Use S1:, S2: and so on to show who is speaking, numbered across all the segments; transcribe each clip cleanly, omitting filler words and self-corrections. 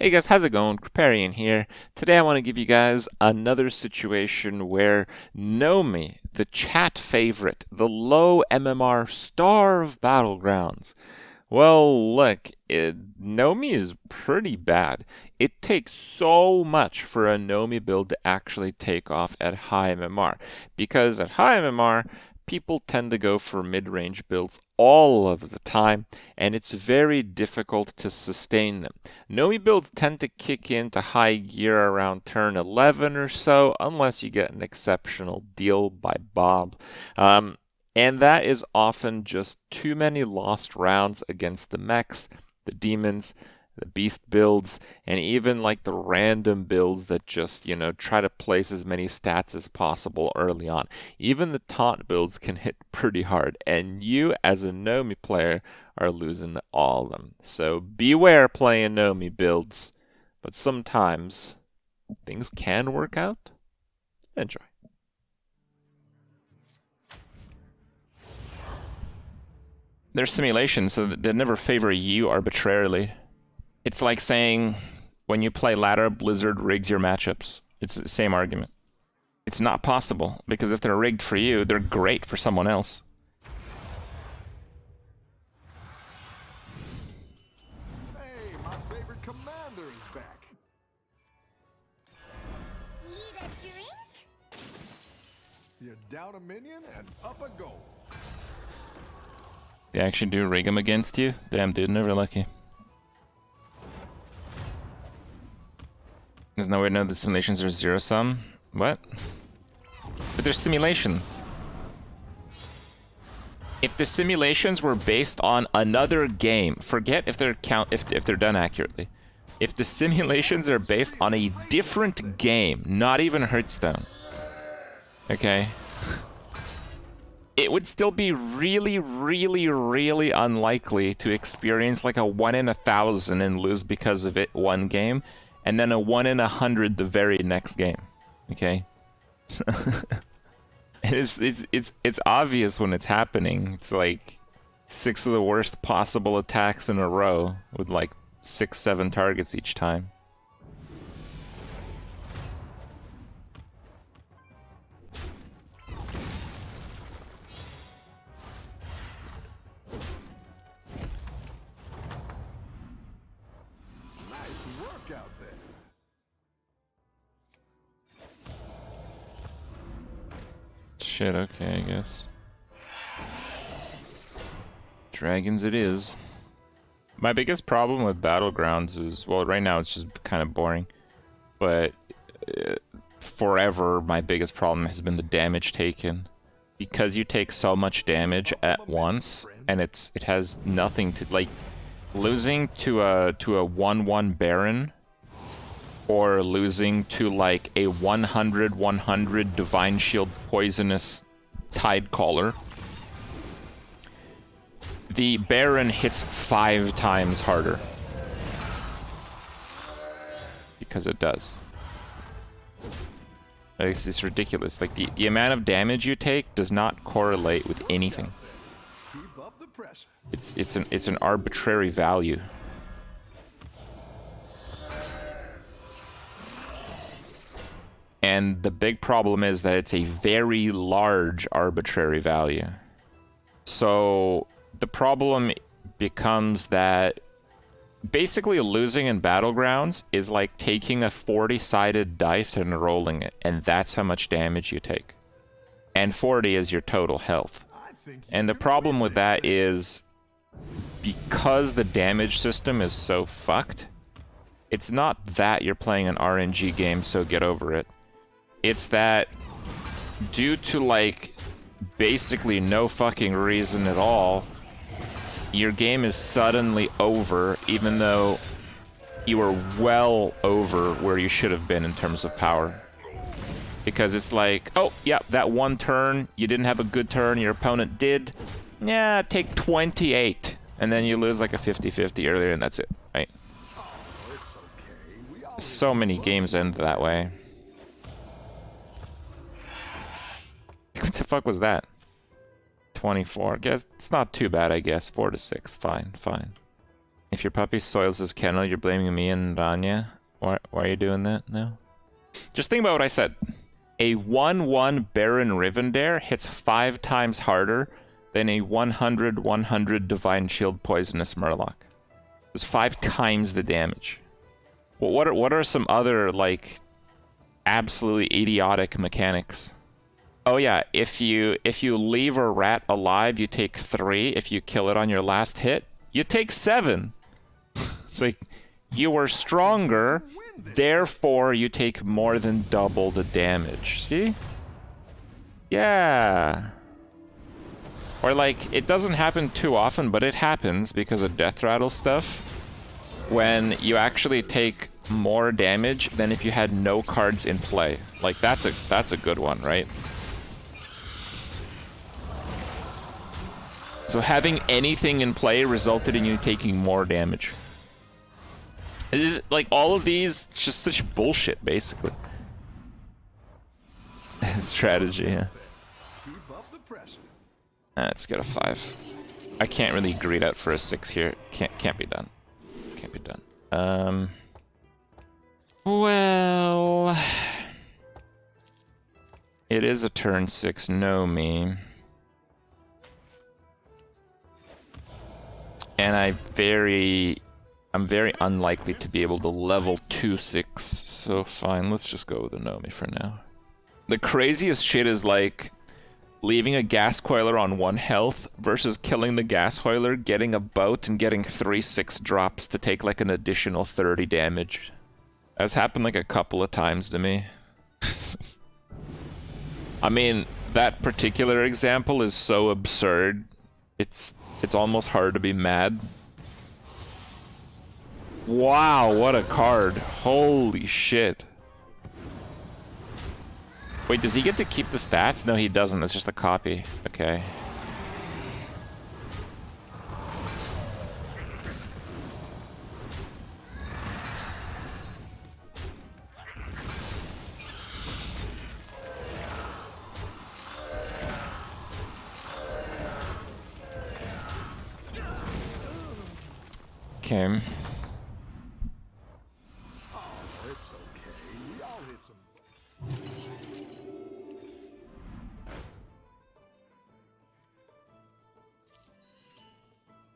S1: Hey guys, how's it going? Kripparrian here. Today I want to give you guys another situation where Nomi, the chat favorite, the low MMR star of Battlegrounds. Well, look, Nomi is pretty bad. It takes so much for a Nomi build to actually take off at high MMR, because at high MMR, people tend to go for mid-range builds all of the time, and it's very difficult to sustain them. Nomi builds tend to kick into high gear around turn 11 or so, unless you get an exceptional deal by Bob. And that is often just too many lost rounds against the mechs, the demons, the beast builds, and even like the random builds that just, try to place as many stats as possible early on. Even the taunt builds can hit pretty hard, and you as a Nomi player are losing all of them. So beware playing Nomi builds, but sometimes things can work out. Enjoy. There's simulations, so they never favor you arbitrarily. It's like saying when you play ladder, Blizzard rigs your matchups. It's the same argument. It's not possible, because if they're rigged for you, they're great for someone else.
S2: Hey, my favorite commander is back.
S3: Need a drink?
S2: You're down a minion and up a goal.
S1: They actually do rig them against you? Damn, dude, never lucky. There's no way to know the simulations are zero-sum? What? But they're simulations. If the simulations were based on another game, forget if they're if they're done accurately. If the simulations are based on a different game, not even Hearthstone, okay? It would still be really, really, really unlikely to experience like a 1 in 1,000 and lose because of it one game, and then a 1 in 100 the very next game. Okay, it's obvious when it's happening. It's like 6 of the worst possible attacks in a row with like 6-7 targets each time.
S2: Nice work out there.
S1: Shit, okay, I guess. Dragons it is. My biggest problem with Battlegrounds is, well, right now it's just kind of boring, but forever my biggest problem has been the damage taken. Because you take so much damage at once, and it has nothing to, like, losing to a 1/1 Baron, or losing to like a 100/100 Divine Shield Poisonous Tidecaller. The Baron hits 5 times harder. Because it does. It's ridiculous. Like, the amount of damage you take does not correlate with anything.
S2: Keep up the pressure.
S1: It's an arbitrary value. And the big problem is that it's a very large arbitrary value. So the problem becomes that basically losing in Battlegrounds is like taking a 40-sided dice and rolling it, and that's how much damage you take. And 40 is your total health. And the problem with that is, because the damage system is so fucked, it's not that you're playing an RNG game, so get over it. It's that due to like basically no fucking reason at all, your game is suddenly over, even though you were well over where you should have been in terms of power. Because it's like, oh, yeah, that one turn, you didn't have a good turn, your opponent did. Yeah, take 28. And then you lose like a 50-50 earlier, and that's it, right? So many games end that way. What the fuck was that? 24. I guess it's not too bad, I guess. 4 to 6. Fine, fine. If your puppy soils his kennel, you're blaming me and Rania. Why are you doing that now? Just think about what I said. A 1/1 Baron Rivendare hits 5 times harder than a 100/100 Divine Shield Poisonous Murloc. It's 5 times the damage. Well, what are some other, like, absolutely idiotic mechanics? Oh yeah, if you leave a rat alive, you take 3. If you kill it on your last hit, you take 7. It's like, you are stronger, therefore you take more than double the damage. See? Yeah. Or like, it doesn't happen too often, but it happens because of death rattle stuff. When you actually take more damage than if you had no cards in play. Like, that's a good one, right? So having anything in play resulted in you taking more damage. It is like all of these just such bullshit, basically. Strategy, yeah.
S2: Keep up the pressure.
S1: Let's get a 5. I can't really greed out for a 6 here. Can't be done. Can't be done. Well, it is a turn 6 Nomi. And I'm very unlikely to be able to level 2/6, so fine, let's just go with the Nomi for now. The craziest shit is like leaving a gas coiler on 1 health versus killing the gas coiler, getting a boat, and getting 3/6 drops to take like an additional 30 damage. That's happened like a couple of times to me. I mean, that particular example is so absurd. It's almost hard to be mad. Wow, what a card. Holy shit. Wait, does he get to keep the stats? No, he doesn't. It's just a copy. Okay. Okay.
S2: It's okay. We all hit some.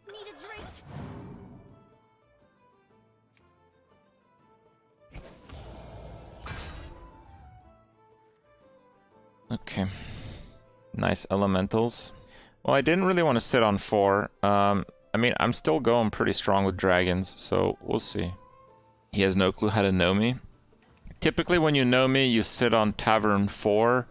S3: Need a drink?
S1: Okay. Nice elementals. Well, I didn't really want to sit on 4. I mean, I'm still going pretty strong with dragons, so we'll see. He has no clue how to know me. Typically when you know me, you sit on Tavern 4,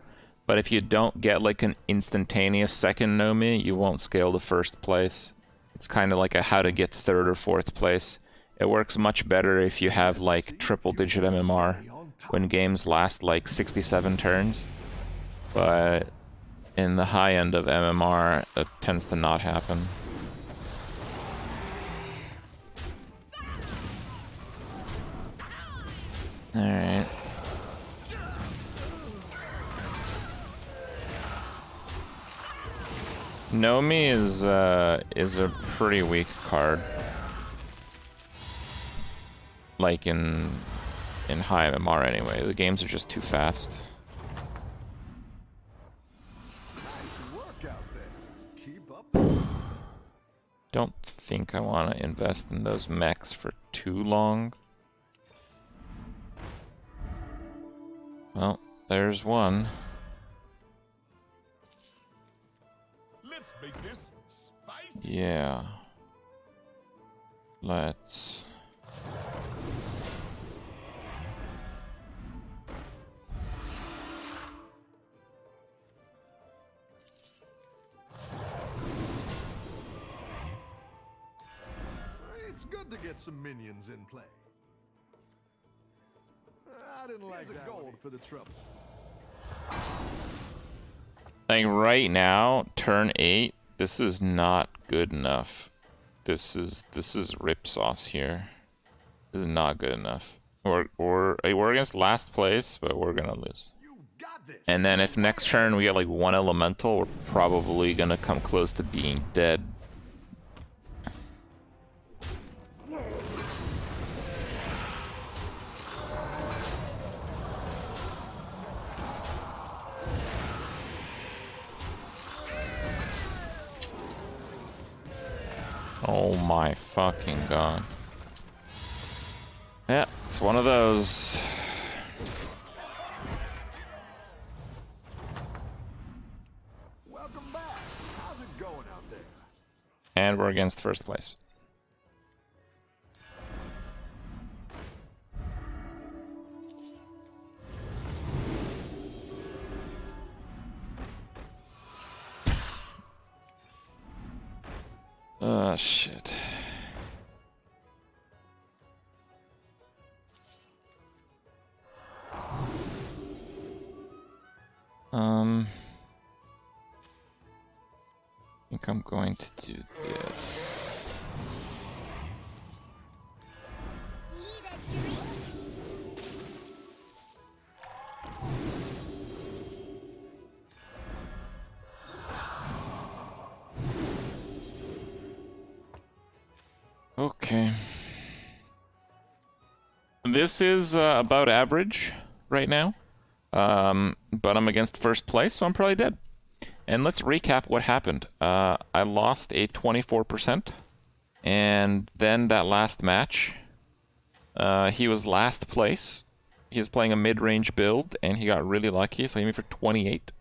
S1: but if you don't get like an instantaneous second know me, you won't scale to 1st place. It's kind of like a how to get 3rd or 4th place. It works much better if you have like triple-digit MMR when games last like 67 turns. But in the high end of MMR, it tends to not happen. Alright. Nomi is a pretty weak card. Like in high MMR anyway. The games are just too fast.
S2: Nice work out there. Keep up.
S1: Don't think I want to invest in those mechs for too long. Well, there's one.
S2: Let's make this spicy.
S1: Yeah. Let's...
S2: It's good to get some minions in play. I didn't like that gold for the trouble.
S1: Like right now, turn 8, this is not good enough. This is rip sauce here. This is not good enough. We're against last place, but we're gonna lose.
S2: You got this.
S1: And then if next turn we get like 1 elemental, we're probably gonna come close to being dead. Oh my fucking god. Yeah, it's one of those.
S2: Welcome back. How's it going out there?
S1: And we're against first place. Oh, shit. I think I'm going to do this.
S3: Lead a drink.
S1: Okay. This is about average right now. But I'm against first place, so I'm probably dead. And let's recap what happened. I lost a 24%. And then that last match, he was last place. He was playing a mid-range build, and he got really lucky, so he made for 28.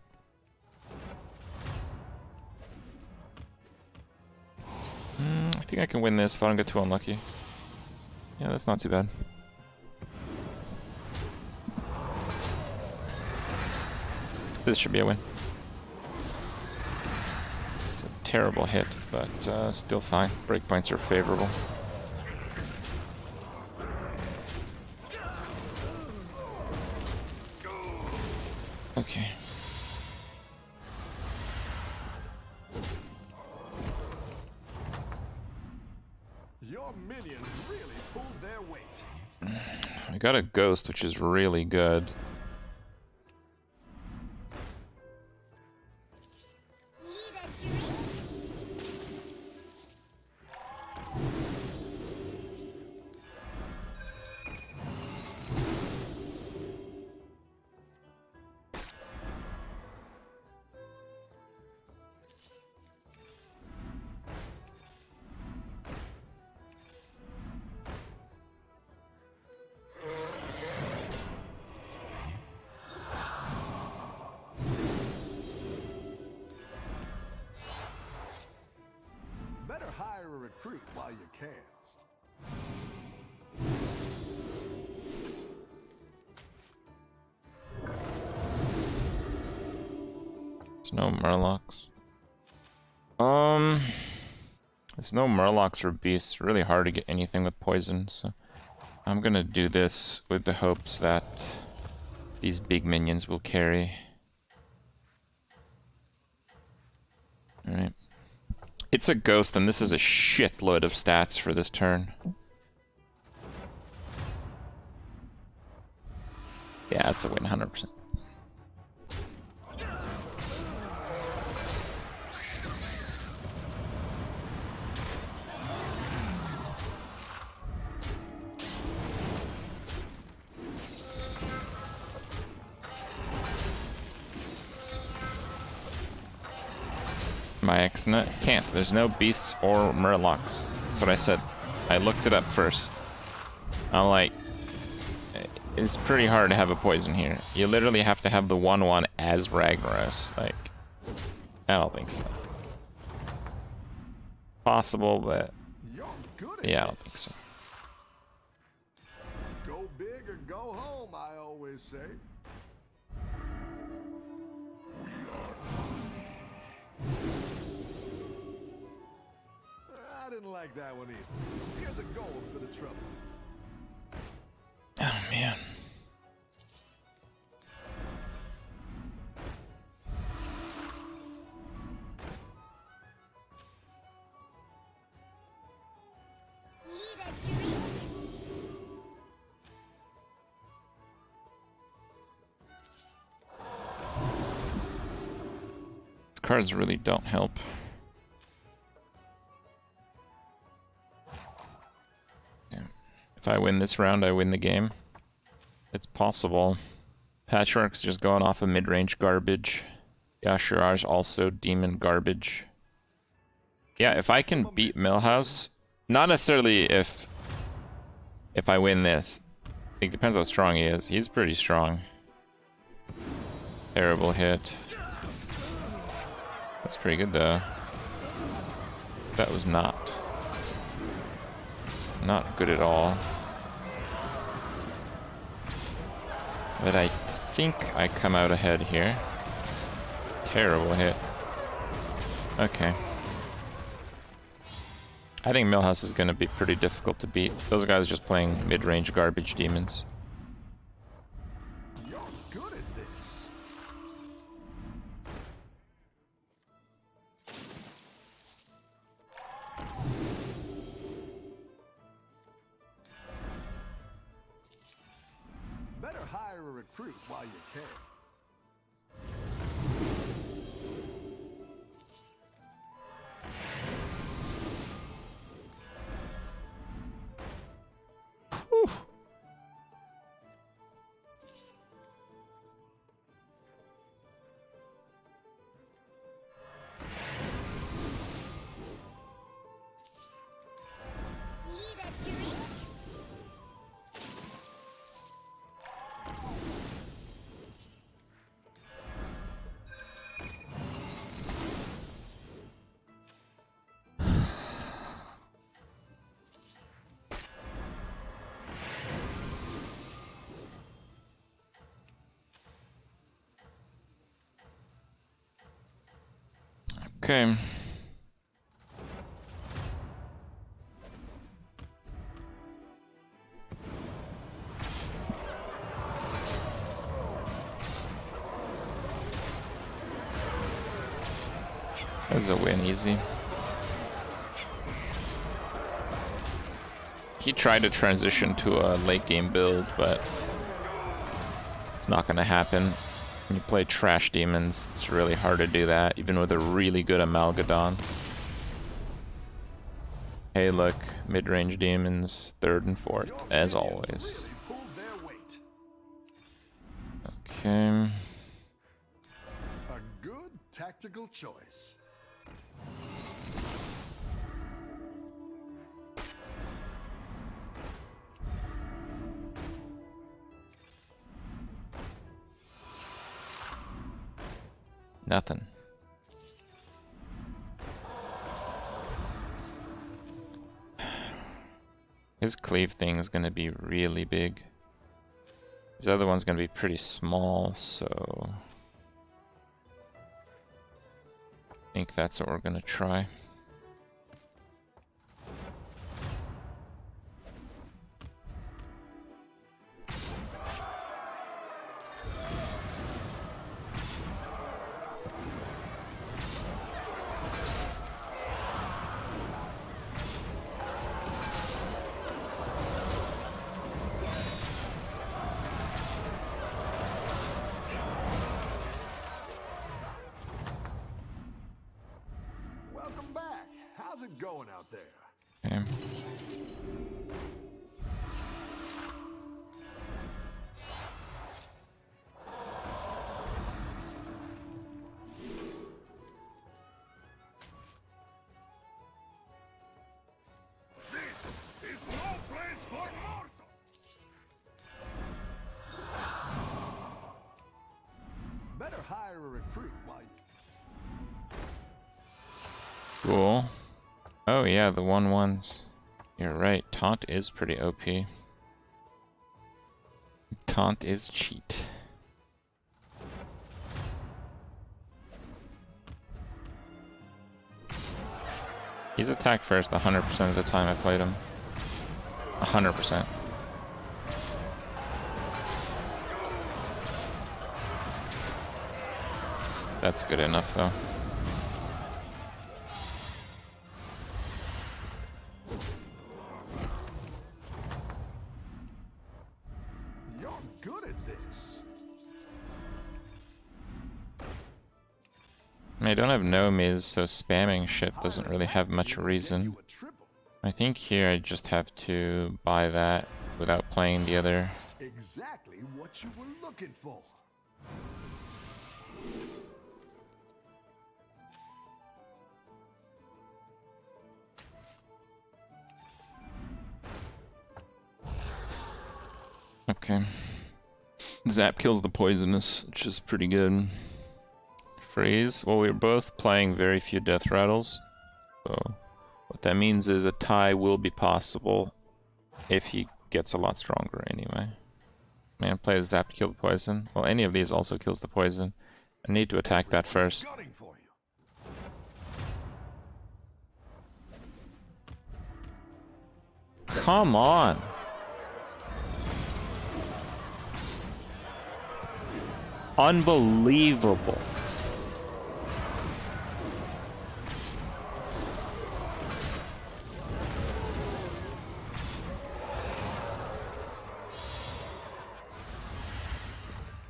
S1: I think I can win this if I don't get too unlucky. Yeah, that's not too bad. This should be a win. It's a terrible hit, but still fine. Breakpoints are favorable. Okay.
S2: Your minions really pulled their weight.
S1: I got a ghost, which is really good.
S3: Lead a drink.
S2: Better hire a recruit while you can.
S1: There's no Murlocs. There's no Murlocs or beasts. Really hard to get anything with poison, so I'm gonna do this with the hopes that these big minions will carry. Alright. It's a ghost, and this is a shitload of stats for this turn. Yeah, it's a win, 100%. My ex can't. There's no beasts or murlocs. That's what I said. I looked it up first. I'm like, it's pretty hard to have a poison here. You literally have to have the 1/1 as Ragnaros. Like, I don't think so. Possible, but
S2: You're good at
S1: yeah, I
S2: it.
S1: don't think so.
S2: Go big or go home, I always say. I didn't like that one either. Here's a gold for the trouble.
S1: Oh man.
S3: Lead a drink.
S1: Cards really don't help. Yeah. If I win this round, I win the game. It's possible. Patchwork's just going off of mid-range garbage. Yashirar's also demon garbage. Yeah, if I can beat Millhouse, not necessarily if I win this. It depends how strong he is. He's pretty strong. Terrible hit. That's pretty good though. That was not good at all. But I think I come out ahead here. Terrible hit. Okay. I think Millhouse is going to be pretty difficult to beat. Those guys just playing mid-range garbage demons.
S2: You're good at this. Better hire a recruit while you can.
S3: Lead at Fury.
S1: Okay. That's a win, easy. He tried to transition to a late game build, but it's not gonna happen. When you play trash demons, it's really hard to do that, even with a really good Amalgadon. Hey look, mid-range demons, 3rd and 4th, as always.
S2: Really pulled their weight.
S1: Okay.
S2: A good tactical choice.
S1: Nothing. His cleave thing is going to be really big. His other one's going to be pretty small, so I think that's what we're going to try.
S2: Welcome back. How's it going out there?
S1: Okay.
S2: This is no place for mortals. Better hire a recruit while you...
S1: Cool. Oh yeah, the 1/1s. You're right, Taunt is pretty OP. Taunt is cheat. He's attack first 100% of the time I played him. 100%. That's good enough though.
S2: You're good at this.
S1: I don't have Nomis, so spamming shit doesn't really have much
S2: Get
S1: reason.
S2: you a triple.
S1: I think here I just have to buy that without playing the other.
S2: Exactly what you were looking for.
S1: Okay. Zap kills the poisonous, which is pretty good. Freeze. Well, we're both playing very few death rattles. So what that means is a tie will be possible if he gets a lot stronger anyway. I'm gonna play the Zap to kill the poison. Well, any of these also kills the poison. I need to attack that first.
S2: Gunning for you.
S1: Come on! Unbelievable.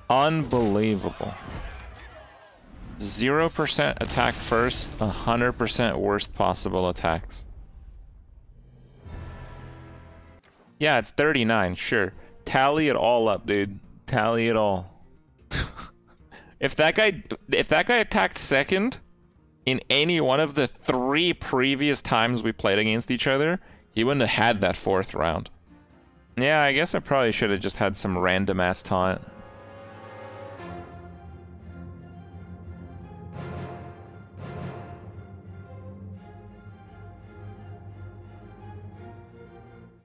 S1: Unbelievable. 0% attack first, 100% worst possible attacks. Yeah, it's 39, sure. Tally it all up, dude. Tally it all. If that guy attacked second in any one of the 3 previous times we played against each other, he wouldn't have had that 4th round. Yeah, I guess I probably should have just had some random ass taunt.